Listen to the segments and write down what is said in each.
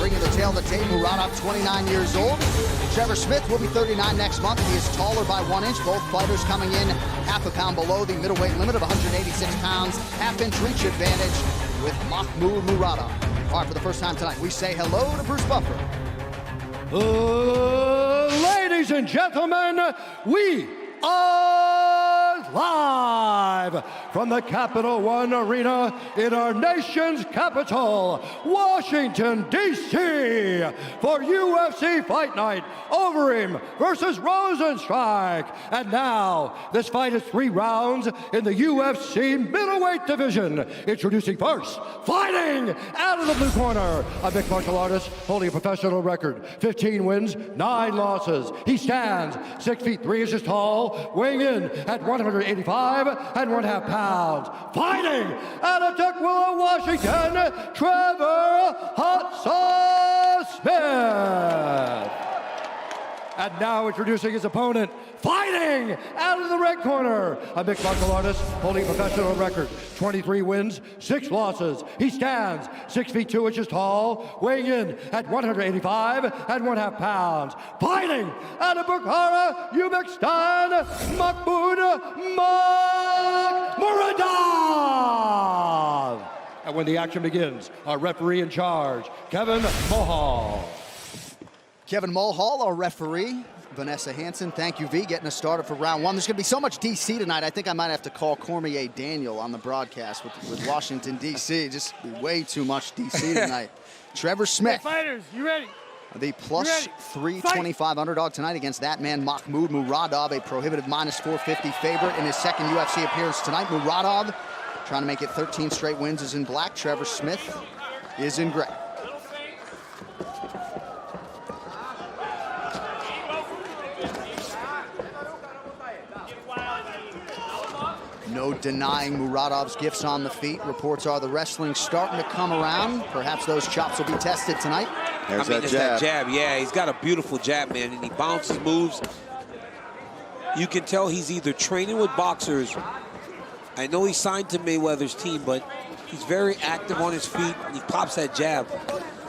bringing the tail of the tape. Muradov, 29 years old. Trevor Smith will be 39 next month. He is taller by 1 inch. Both fighters coming in half a pound below the middleweight limit of 186 pounds. Half-inch reach advantage with Mahmoud Muradov. All right, for the first time tonight, we say hello to Bruce Buffer. Ladies and gentlemen, we are live from the Capital One Arena in our nation's capital, Washington, D.C. for UFC Fight Night, Overeem versus Rosenstrike. And now, this fight is 3 rounds in the UFC middleweight division. Introducing first, fighting out of the blue corner, a mixed martial artist holding a professional record, 15 wins, 9 losses. He stands 6 feet 3 inches tall, weighing in at 185 and 1/2 pounds. Fighting out of Tukwila, Washington, Trevor Hot Sauce Smith. And now introducing his opponent, fighting out of the red corner, a mixed martial artist holding a professional record, 23 wins, 6 losses. He stands 6 feet 2 inches tall, weighing in at 185 and 1/2 pounds. Fighting out of Bukhara, Uzbekistan, Mahmoud Muradov. And when the action begins, our referee in charge, Kevin Mohall. Kevin Mulhall, our referee. Vanessa Hansen, thank you, V, getting us started for round 1. There's going to be so much D.C. tonight, I think I might have to call Cormier Daniel on the broadcast with Washington, D.C. Just way too much D.C. tonight. Trevor Smith. Hey, fighters, you ready? The plus 325 underdog tonight against that man, Mahmoud Muradov, a prohibitive minus 450 favorite in his second UFC appearance tonight. Muradov trying to make it 13 straight wins is in black. Trevor Smith is in gray. No denying Muradov's gifts on the feet. Reports are the wrestling's starting to come around. Perhaps those chops will be tested tonight. There's that jab. Yeah, he's got a beautiful jab, man, and he bounces moves. You can tell he's either training with boxers. I know he signed to Mayweather's team, but he's very active on his feet, and he pops that jab.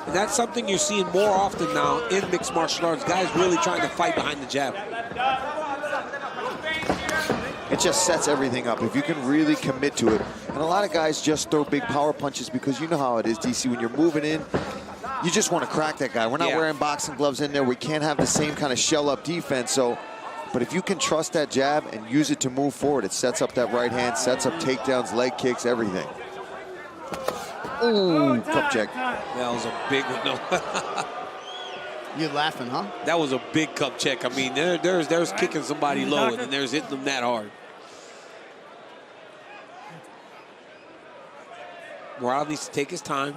And that's something you're seeing more often now in mixed martial arts. Guys really trying to fight behind the jab. It just sets everything up if you can really commit to it. And a lot of guys just throw big power punches because you know how it is, DC. When you're moving in, you just want to crack that guy. We're not wearing boxing gloves in there. We can't have the same kind of shell-up defense. So, but if you can trust that jab and use it to move forward, it sets up that right hand, sets up takedowns, leg kicks, everything. Ooh, cup check. That was a big one. No. You're laughing, huh? That was a big cup check. I mean, there's kicking somebody low, and then there's hitting them that hard. Muradov needs to take his time.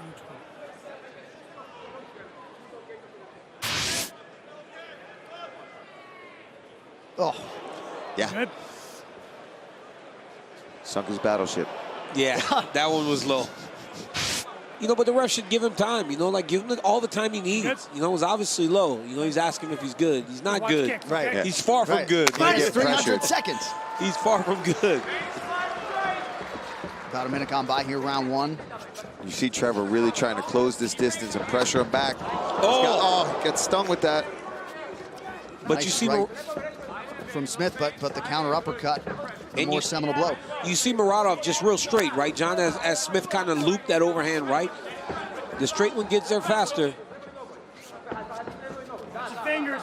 Oh. Yeah. Sunk his battleship. Yeah, that one was low. You know, but the ref should give him time, you know, like give him all the time he needs. You know, it was obviously low. You know, he's asking if he's good. He's not good. Kicks, right. Yeah. He's far from good. Minus 300 seconds. He's far from good. About a minute gone by here, round 1. You see Trevor really trying to close this distance and pressure him back. Oh, He got stung with that. But Nice you see right from Smith, but the counter uppercut, the more seminal blow. You see Muradov just real straight, right, John? As Smith kind of looped that overhand right. The straight one gets there faster. Fingers.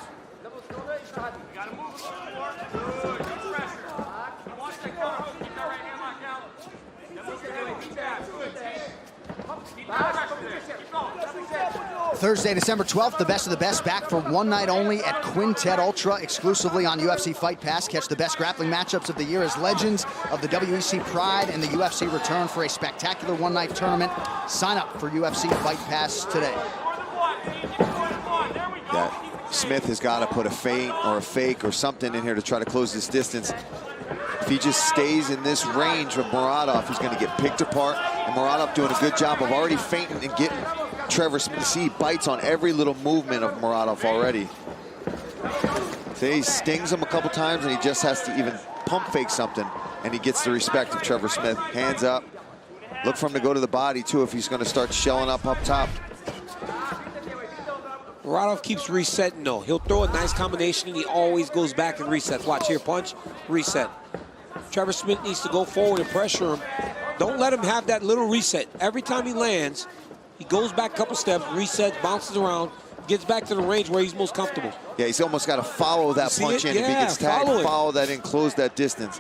Thursday, December 12th, the best of the best back for one night only at Quintet Ultra, exclusively on UFC Fight Pass. Catch the best grappling matchups of the year as legends of the WEC Pride and the UFC return for a spectacular one-night tournament. Sign up for UFC Fight Pass today. Yeah, Smith has got to put a feint or a fake or something in here to try to close this distance. If he just stays in this range of Muradov, he's going to get picked apart. And Muradov doing a good job of already feinting and getting Trevor Smith. See, he bites on every little movement of Muradov already. So he stings him a couple times, and he just has to even pump fake something, and he gets the respect of Trevor Smith. Hands up. Look for him to go to the body, too, if he's going to start shelling up top. Muradov keeps resetting, though. He'll throw a nice combination, and he always goes back and resets. Watch here, punch, reset. Trevor Smith needs to go forward and pressure him. Don't let him have that little reset. Every time he lands, he goes back a couple steps, resets, bounces around, gets back to the range where he's most comfortable. Yeah, he's almost got to follow that punch in. Yeah, if he gets tagged, follow that in, close that distance.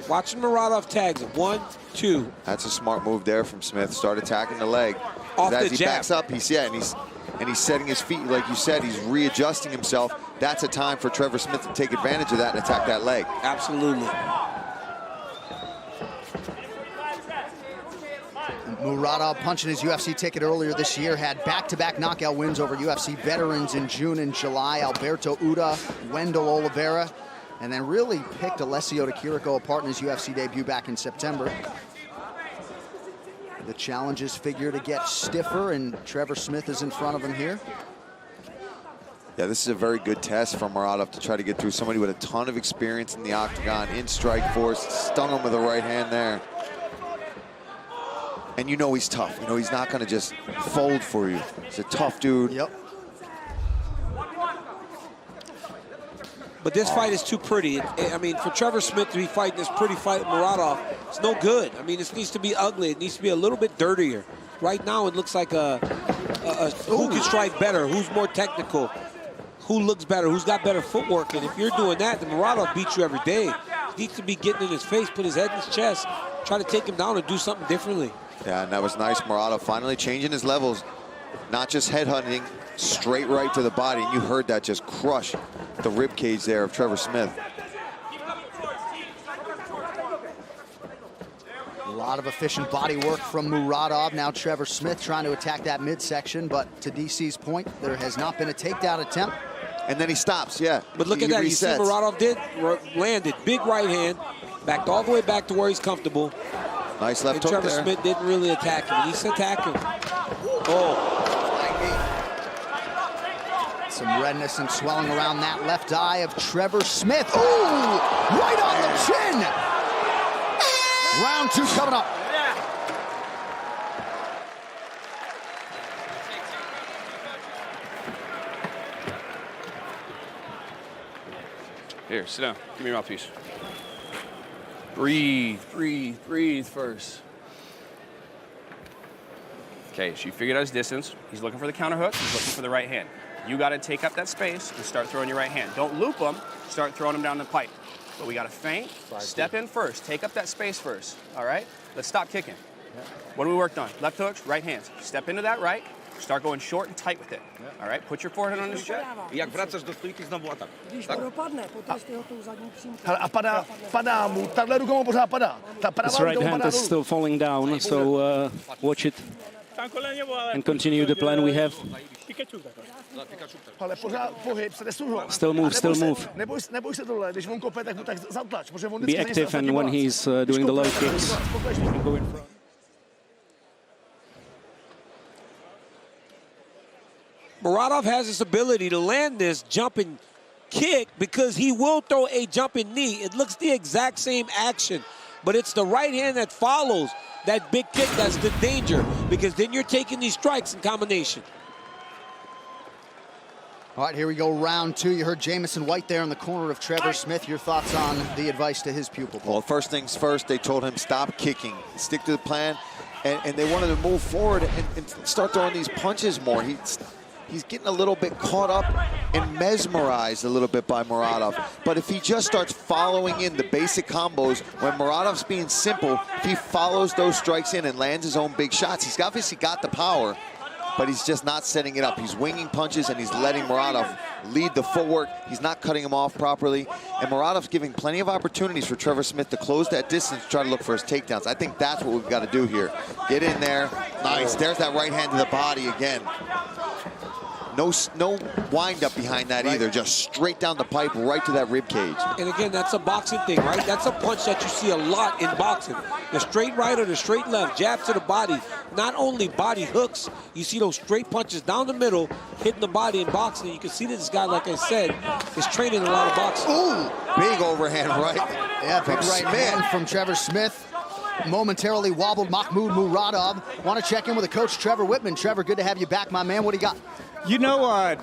Watching Muradov tags him. 1, 2. That's a smart move there from Smith. Start attacking the leg. Off As the he jab. backs up, he's setting his feet, like you said, he's readjusting himself. That's a time for Trevor Smith to take advantage of that and attack that leg. Absolutely. Muradov, punching his UFC ticket earlier this year, had back-to-back knockout wins over UFC veterans in June and July. Alberto Uda, Wendell Oliveira, and then really picked Alessio de Chirico apart in his UFC debut back in September. The challenges figure to get stiffer, and Trevor Smith is in front of him here. Yeah, this is a very good test for Muradov to try to get through somebody with a ton of experience in the octagon, in strike force, stung him with a right hand there. And you know he's tough. You know he's not going to just fold for you. He's a tough dude. Yep. But this fight is too pretty. I mean, for Trevor Smith to be fighting this pretty fight with Muradov, it's no good. I mean, this needs to be ugly. It needs to be a little bit dirtier. Right now, it looks like who can strike better, who's more technical, who looks better, who's got better footwork. And if you're doing that, then Muradov beats you every day. He needs to be getting in his face, put his head in his chest, try to take him down and do something differently. Yeah, and that was nice. Muradov finally changing his levels, not just headhunting, straight right to the body. And you heard that just crush the rib cage there of Trevor Smith. A lot of efficient body work from Muradov. Now Trevor Smith trying to attack that midsection, but to DC's point, there has not been a takedown attempt. And then he stops, yeah. But look at that, you see Muradov landed, big right hand, backed all the way back to where he's comfortable. Nice left and hook Trevor there. Smith didn't really attack him. He's attacking. Oh. Some redness and swelling around that left eye of Trevor Smith. Ooh, right on the chin. Round 2 coming up. Here, sit down. Give me your mouthpiece. Breathe, breathe, breathe first. Okay, so you figured out his distance. He's looking for the counter hook. He's looking for the right hand. You got to take up that space and start throwing your right hand. Don't loop him. Start throwing him down the pipe. But we got to feint, step in first. Take up that space first, all right? Let's stop kicking. What do we worked on? Left hooks, right hands. Step into that right. Start going short and tight with it. All right, put your forehead on his chest. Jak wracasz do stójky, znowu atak. Když propadne, potrestí ho tou zadní přímkou. Hele, a padá mu, tahle ruka mu pořád padá. Ta pravá His ruka right mu hand padá is dolů. still falling down, so watch it and continue the plan we have. Ale pořád pohyb, se nesuň ho. Still move, still move. Neboj se tohle, když on kope, tak mu tak zatlač, protože on Be vždycky active, nejsem and when ostatní he's balans. doing the low Když kope, kicks, go in front. Muradov has this ability to land this jumping kick because he will throw a jumping knee. It looks the exact same action, but it's the right hand that follows that big kick that's the danger, because then you're taking these strikes in combination. All right, here we go, round 2. You heard Jamison White there in the corner of Trevor Smith. Your thoughts on the advice to his pupil? Well, first things first, they told him stop kicking, stick to the plan, and they wanted to move forward and start throwing these punches more. He's getting a little bit caught up and mesmerized a little bit by Muradov. But if he just starts following in the basic combos, when Muradov's being simple, if he follows those strikes in and lands his own big shots, he's obviously got the power, but he's just not setting it up. He's winging punches and he's letting Muradov lead the footwork. He's not cutting him off properly. And Muradov's giving plenty of opportunities for Trevor Smith to close that distance, try to look for his takedowns. I think that's what we've got to do here. Get in there. Nice. There's that right hand to the body again. No wind up behind that either. Just straight down the pipe, right to that rib cage. And again, that's a boxing thing, right? That's a punch that you see a lot in boxing. The straight right or the straight left, jab to the body. Not only body hooks, you see those straight punches down the middle, hitting the body in boxing. You can see that this guy, like I said, is training a lot of boxing. Ooh, big overhand right. Yeah, big from right Smith. hand from Trevor Smith. momentarily wobbled Mahmoud Muradov. Want to check in with the coach, Trevor Whitman. Trevor, good to have you back, my man. What do you got? You know,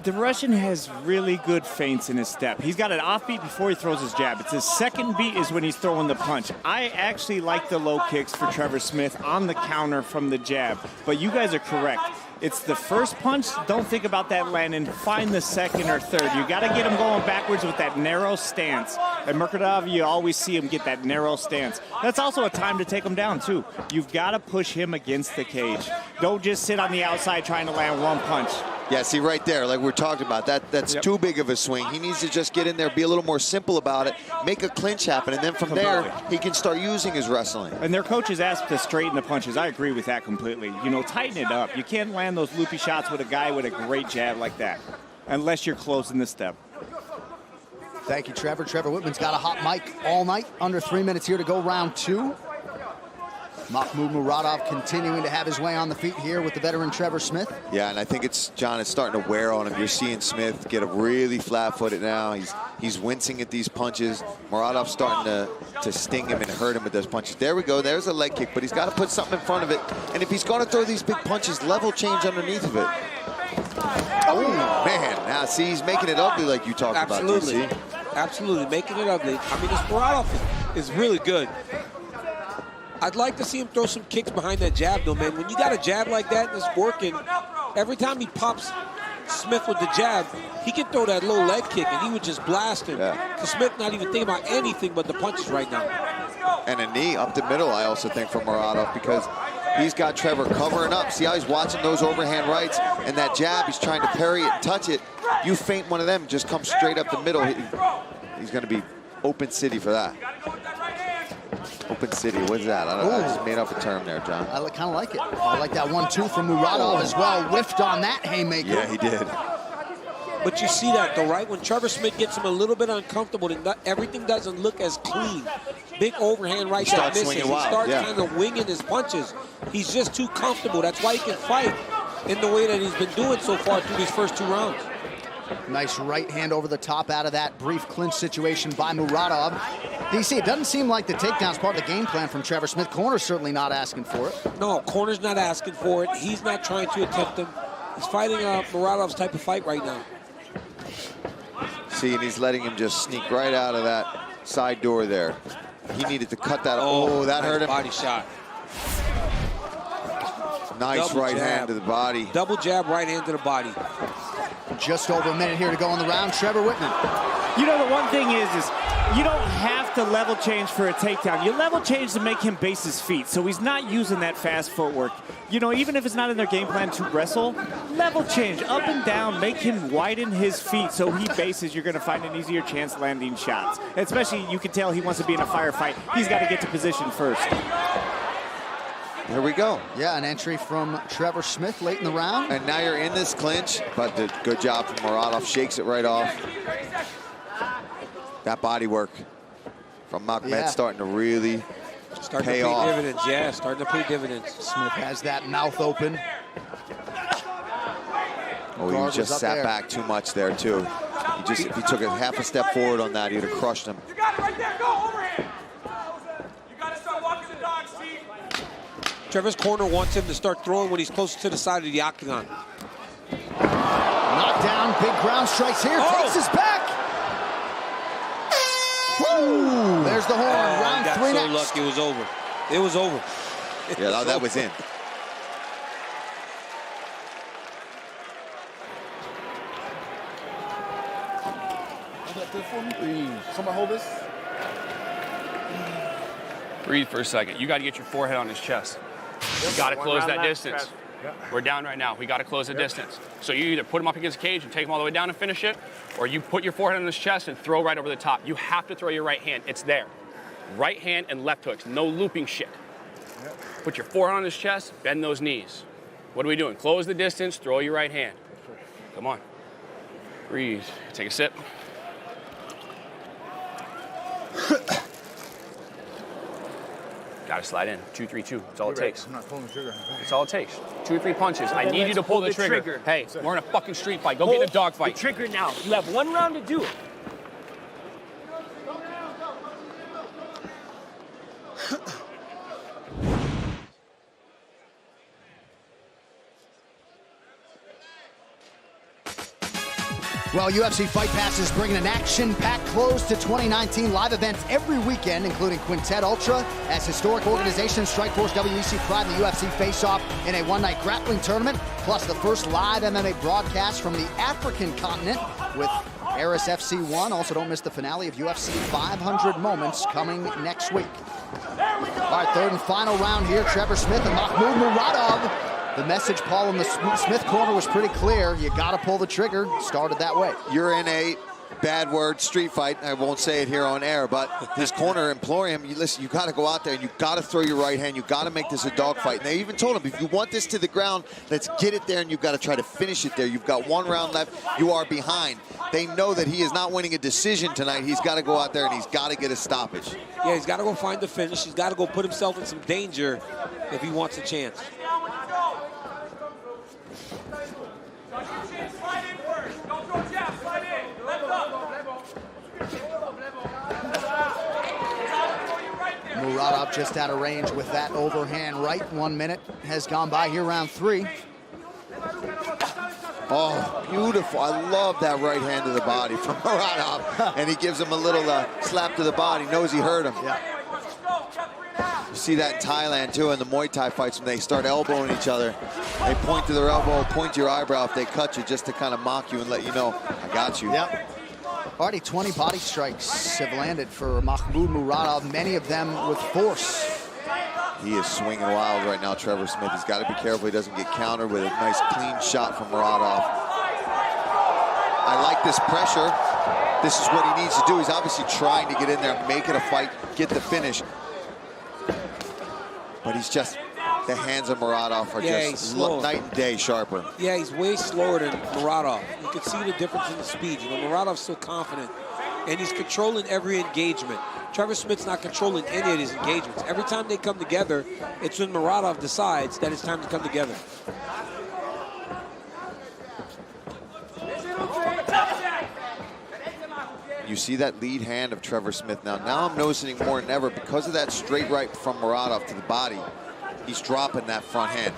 the Russian has really good feints in his step. He's got an offbeat before he throws his jab. It's his second beat is when he's throwing the punch. I actually like the low kicks for Trevor Smith on the counter from the jab. But you guys are correct. It's the first punch. Don't think about that landing. Find the second or third. You got to get him going backwards with that narrow stance. At Muradov, you always see him get that narrow stance. That's also a time to take him down, too. You've got to push him against the cage. Don't just sit on the outside trying to land one punch. Yeah, see right there, like we're talking about, that's too big of a swing. He needs to just get in there, be a little more simple about it, make a clinch happen, and then from there, he can start using his wrestling. And their coaches asked to straighten the punches. I agree with that completely. You know, tighten it up. You can't land those loopy shots with a guy with a great jab like that, unless you're closing the step. Thank you, Trevor. Trevor Whitman's got a hot mic all night. Under 3 minutes here to go, round 2. Mahmoud Muradov continuing to have his way on the feet here with the veteran Trevor Smith. Yeah, and I think it's starting to wear on him. You're seeing Smith get a really flat-footed now. He's wincing at these punches. Muradov's starting to sting him and hurt him with those punches. There we go. There's a leg kick, but he's got to put something in front of it. And if he's going to throw these big punches, level change underneath of it. Oh, man. Now, see, he's making it ugly like you talked about, DC. Absolutely, making it ugly. I mean, this Muradov is really good. I'd like to see him throw some kicks behind that jab, though, man. When you got a jab like that and it's working, every time he pops Smith with the jab, he can throw that low leg kick, and he would just blast him. Because Smith not even thinking about anything but the punches right now. And a knee up the middle, I also think, for Muradov, because he's got Trevor covering up. See how he's watching those overhand rights? And that jab, he's trying to parry it and touch it. You feint one of them, just come straight up the middle. He's going to be open city for that. Open city, what's that? I just made up a term there, John. I kind of like it. I like that 1-2 from Muradov as well. Whiffed on that haymaker. Yeah, he did. But you see that, though, right? When Trevor Smith gets him a little bit uncomfortable, everything doesn't look as clean. Big overhand right that misses. He starts kind of winging his punches. He's just too comfortable. That's why he can fight in the way that he's been doing so far through these first 2 rounds. Nice right hand over the top out of that brief clinch situation by Muradov. DC, it doesn't seem like the takedown's part of the game plan from Trevor Smith. Corner's certainly not asking for it. No, corner's not asking for it. He's not trying to attempt him. He's fighting Muradov's type of fight right now. See, and he's letting him just sneak right out of that side door there. He needed to cut that. Oh, that hurt him. Body shot. Nice right hand to the body. Double jab, right hand to the body. Just over a minute here to go in the round. Trevor Whitman. You know, the one thing is you don't have to level change for a takedown. You level change to make him base his feet, so he's not using that fast footwork. You know, even if it's not in their game plan to wrestle, level change up and down, make him widen his feet so he bases. You're going to find an easier chance landing shots. Especially, you can tell he wants to be in a firefight. He's got to get to position first. Here we go. Yeah, an entry from Trevor Smith late in the round. And now you're in this clinch, but good job from Muradov. Shakes it right off. That body work from Makhmed starting to really pay off. Dividends, yeah, starting to pay dividends. Smith has that mouth open. Oh, he just sat back too much there, too. If he took a half a step forward on that, he'd have crushed him. You got it right there, go overhand. You got to start walking the dog, Steve. Trevor's corner wants him to start throwing when he's close to the side of the octagon. Knockdown, big ground strikes here, takes us back. Woo! There's the horn, round 3 next. Lucky it was over. It was over. Yeah, that was in. Hold that good for me. Somebody hold this. Breathe for a second. You got to get your forehead on his chest. You got to close that distance. We're down right now. We got to close the distance. So you either put him up against the cage and take him all the way down and finish it, or you put your forehead on his chest and throw right over the top. You have to throw your right hand. It's there. Right hand and left hooks. No looping shit. Put your forehead on his chest, bend those knees. What are we doing? Close the distance, throw your right hand. Come on. Breathe. Take a sip. Got to slide in. 2-3-2. That's all it takes. I'm not pulling the trigger. That's all it takes. 2 or 3 punches. I need you to pull the trigger. Hey, we're in a fucking street fight. Go get a dog fight. The trigger now. You have 1 round to do it. Well, UFC Fight Pass is bringing an action-packed close to 2019 live events every weekend, including Quintet Ultra, as historic organization Strikeforce WEC Pride and the UFC face-off in a one-night grappling tournament, plus the first live MMA broadcast from the African continent with Eris FC1. Also, don't miss the finale of UFC 500 Moments coming next week. All right, third and final round here. Trevor Smith and Mahmoud Muradov. The message, Paul, in the Smith corner was pretty clear. You got to pull the trigger. Started that way. You're in a bad word street fight. I won't say it here on air, but his corner imploring him, listen, you got to go out there and you got to throw your right hand. You got to make this a dogfight. And they even told him, if you want this to the ground, let's get it there, and you've got to try to finish it there. You've got one round left. You are behind. They know that he is not winning a decision tonight. He's got to go out there and he's got to get a stoppage. Yeah, he's got to go find the finish. He's got to go put himself in some danger if he wants a chance. Slide in first. Don't throw jab. Slide in. Left up. Muradov just out of range with that overhand right. 1 minute has gone by here, round 3. Oh, beautiful. I love that right hand to the body from Muradov. And he gives him a little slap to the body. Knows he hurt him. Yeah. You see that in Thailand, too, in the Muay Thai fights when they start elbowing each other. They point to their elbow, point to your eyebrow if they cut you, just to kind of mock you and let you know, I got you. Yep. Already 20 body strikes have landed for Mahmoud Muradov, many of them with force. He is swinging wild right now, Trevor Smith. He's got to be careful he doesn't get countered with a nice clean shot from Muradov. I like this pressure. This is what he needs to do. He's obviously trying to get in there, make it a fight, get the finish. But he's just, the hands of Muradov are just night and day sharper. Yeah, he's way slower than Muradov. You can see the difference in the speed. You know, Muradov's so confident, and he's controlling every engagement. Trevor Smith's not controlling any of his engagements. Every time they come together, it's when Muradov decides that it's time to come together. You see that lead hand of Trevor Smith now. Now I'm noticing more than ever, because of that straight right from Muradov to the body, he's dropping that front hand,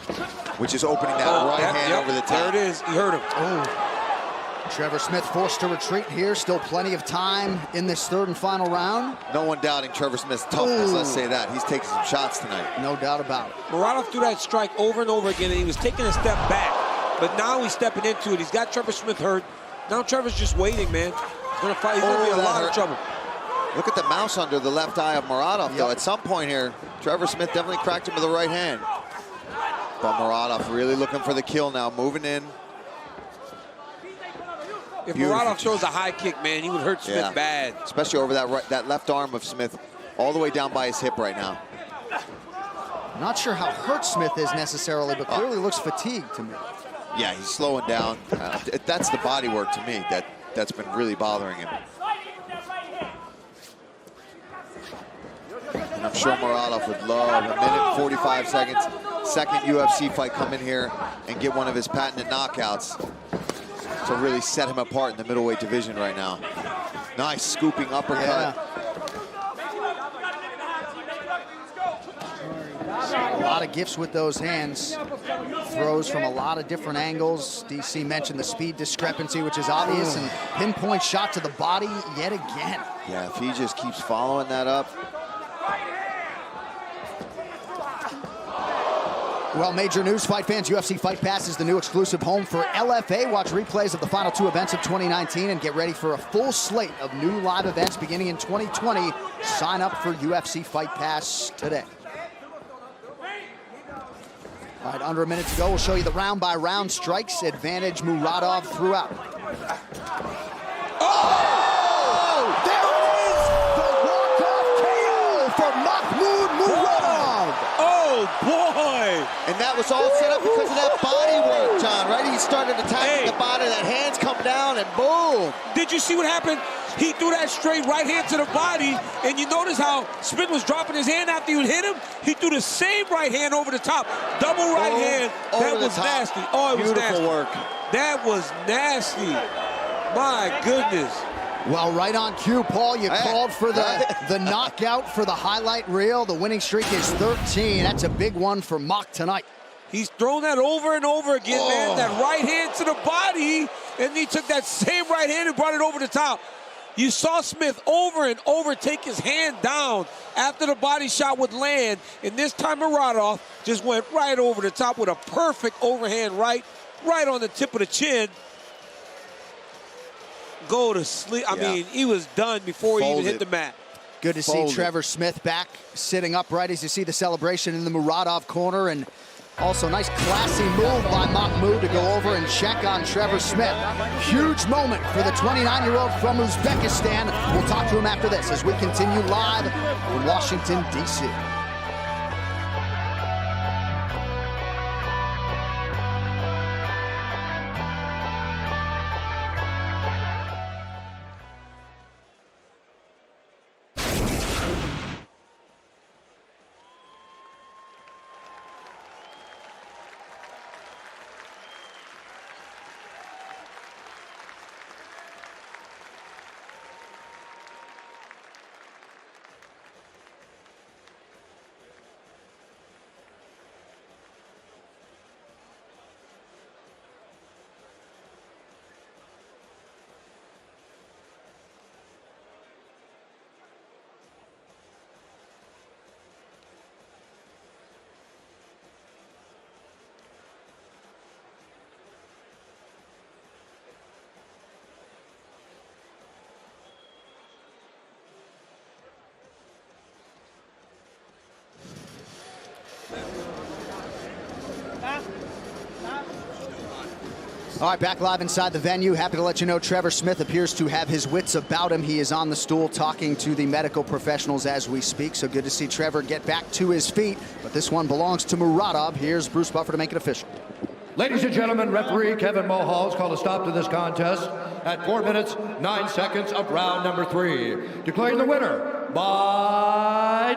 which is opening that right hand over the top. There it is. He hurt him. Oh. Trevor Smith forced to retreat here. Still plenty of time in this third and final round. No one doubting Trevor Smith's toughness, let's say that. He's taking some shots tonight. No doubt about it. Muradov threw that strike over and over again, and he was taking a step back. But now he's stepping into it. He's got Trevor Smith hurt. Now Trevor's just waiting, man. He's gonna fight. He's gonna be in a lot of trouble. Look at the mouse under the left eye of Muradov, though. At some point here, Trevor Smith definitely cracked him with the right hand. But Muradov really looking for the kill now, moving in. If Muradov throws a high kick, man, he would hurt Smith bad. Especially over that left arm of Smith, all the way down by his hip right now. Not sure how hurt Smith is necessarily, but clearly looks fatigued to me. Yeah, he's slowing down. That's the body work to me that's been really bothering him. And I'm sure Muradov would love a minute, 45 seconds, second UFC fight, come in here and get one of his patented knockouts to really set him apart in the middleweight division right now. Nice scooping uppercut. Yeah. A lot of gifts with those hands. Throws from a lot of different angles. DC mentioned the speed discrepancy, which is obvious, and pinpoint shot to the body yet again. Yeah, if he just keeps following that up. Well, major news, fight fans, UFC Fight Pass is the new exclusive home for LFA. Watch replays of the final 2 events of 2019 and get ready for a full slate of new live events beginning in 2020. Sign up for UFC Fight Pass today. All right, under a minute to go. We'll show you the round-by-round strikes. Advantage Muradov throughout. Oh! There it is! The walk-off KO for Mahmoud Muradov! Oh, boy! And that was all set up because of that body work, John, right? He started attacking the body, that hands come down, and boom! Did you see what happened? He threw that straight right hand to the body, and you notice how Smith was dropping his hand after you hit him? He threw the same right hand over the top. Double right hand. That was nasty. Oh, it was nasty. Beautiful work. That was nasty. My goodness. Well, right on cue, Paul. You called for the knockout for the highlight reel. The winning streak is 13. That's a big one for Mock tonight. He's thrown that over and over again, man. That right hand to the body, and he took that same right hand and brought it over the top. You saw Smith over and over take his hand down after the body shot would land, and this time Muradov just went right over the top with a perfect overhand right on the tip of the chin. Go to sleep. I mean, he was done before he even hit the mat. Good to see Trevor Smith back sitting upright as you see the celebration in the Muradov corner, and also nice classy move by Mahmoud to go over and check on Trevor Smith. Huge moment for the 29-year-old from Uzbekistan. We'll talk to him after this as we continue live from Washington, D.C. All right, back live inside the venue. Happy to let you know Trevor Smith appears to have his wits about him. He is on the stool talking to the medical professionals as we speak. So good to see Trevor get back to his feet. But this one belongs to Muradov. Here's Bruce Buffer to make it official. Ladies and gentlemen, referee Kevin Mulhall has called a stop to this contest at 4 minutes, 9 seconds of round number 3. Declaring the winner by